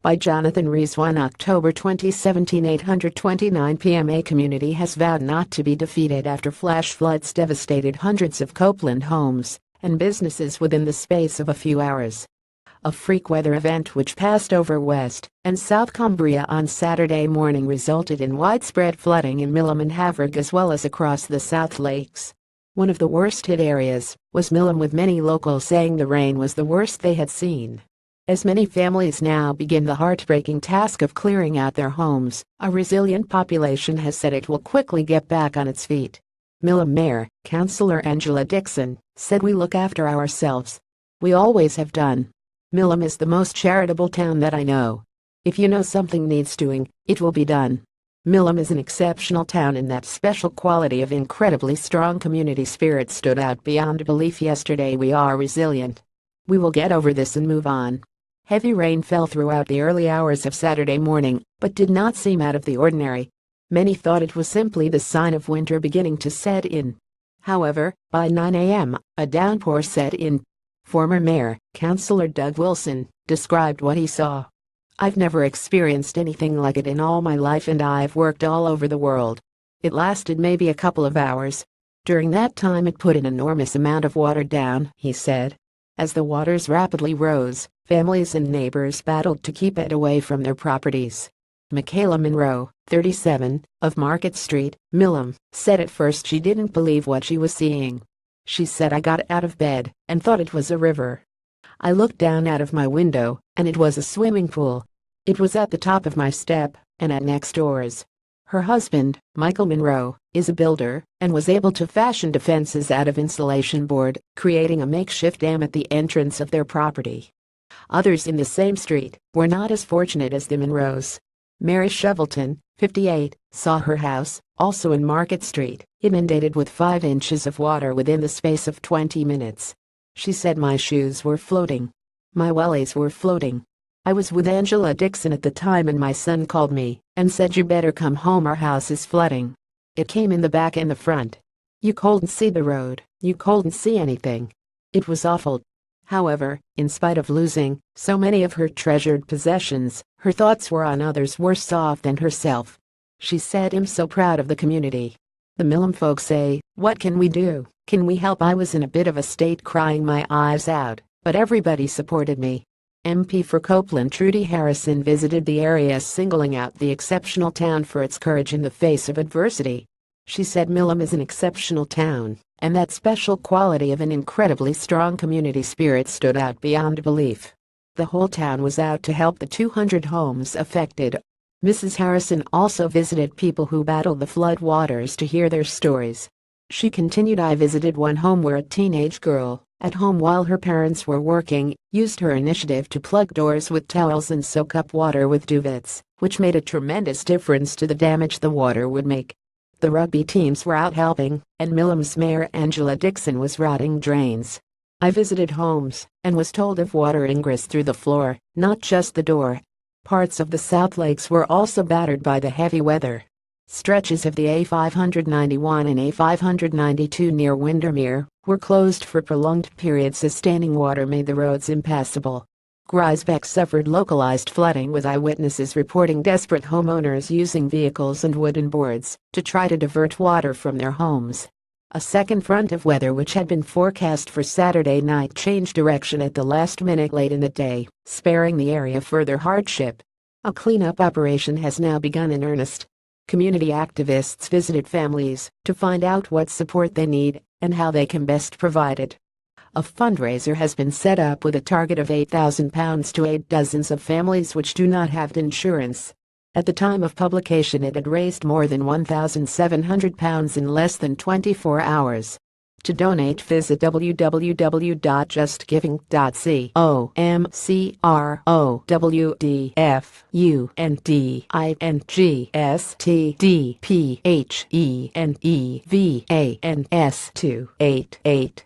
By Jonathan Rees. 1 October 2017, 8:29 p.m. A community has vowed not to be defeated after flash floods devastated hundreds of Copeland homes and businesses within the space of a few hours. A freak weather event which passed over West and South Cumbria on Saturday morning resulted in widespread flooding in Millom and Haverg as well as across the South Lakes. One of the worst-hit areas was Millom, with many locals saying the rain was the worst they had seen. As many families now begin the heartbreaking task of clearing out their homes, a resilient population has said it will quickly get back on its feet. Millom Mayor, Councillor Angela Dixon, said, "We look after ourselves. We always have done. Millom is the most charitable town that I know. If you know something needs doing, it will be done." Millom is an exceptional town, and that special quality of incredibly strong community spirit stood out beyond belief yesterday. "We are resilient. We will get over this and move on." Heavy rain fell throughout the early hours of Saturday morning, but did not seem out of the ordinary. Many thought it was simply the sign of winter beginning to set in. However, by 9 a.m., a downpour set in. Former Mayor, Councillor Doug Wilson, described what he saw. "I've never experienced anything like it in all my life, and I've worked all over the world. It lasted maybe a couple of hours. During that time it put an enormous amount of water down," he said. As the waters rapidly rose, families and neighbors battled to keep it away from their properties. Michaela Monroe, 37, of Market Street, Millom, said at first she didn't believe what she was seeing. She said, "I got out of bed and thought it was a river. I looked down out of my window, and it was a swimming pool. It was at the top of my step and at next doors." Her husband, Michael Monroe, is a builder and was able to fashion defenses out of insulation board, creating a makeshift dam at the entrance of their property. Others in the same street were not as fortunate as the Monroes. Mary Shovelton, 58, saw her house, also in Market Street, inundated with 5 inches of water within the space of 20 minutes. She said, "My shoes were floating. My wellies were floating. I was with Angela Dixon at the time, and my son called me and said, 'You better come home, our house is flooding.' It came in the back and the front. You couldn't see the road, you couldn't see anything. It was awful." However, in spite of losing so many of her treasured possessions, her thoughts were on others worse off than herself. She said, "I'm so proud of the community. The Millom folks say, 'What can we do? Can we help?' I was in a bit of a state, crying my eyes out, but everybody supported me." MP for Copeland Trudy Harrison visited the area, singling out the exceptional town for its courage in the face of adversity. She said Millom is an exceptional town, and that special quality of an incredibly strong community spirit stood out beyond belief. The whole town was out to help the 200 homes affected. Mrs. Harrison also visited people who battled the flood waters to hear their stories. She continued, "I visited one home where a teenage girl, at home while her parents were working, used her initiative to plug doors with towels and soak up water with duvets, which made a tremendous difference to the damage the water would make. The rugby teams were out helping, and Millom's Mayor Angela Dixon was rotting drains. I visited homes and was told of water ingress through the floor, not just the door." Parts of the South Lakes were also battered by the heavy weather. Stretches of the A591 and A592 near Windermere were closed for prolonged periods as standing water made the roads impassable. Griesbeck suffered localized flooding, with eyewitnesses reporting desperate homeowners using vehicles and wooden boards to try to divert water from their homes. A second front of weather, which had been forecast for Saturday night, changed direction at the last minute late in the day, sparing the area further hardship. A cleanup operation has now begun in earnest. Community activists visited families to find out what support they need and how they can best provide it. A fundraiser has been set up with a target of £8,000 to aid dozens of families which do not have insurance. At the time of publication, it had raised more than £1,700 in less than 24 hours. To donate, visit www.justgiving.co.mcrowdfundingstdphenevans 288.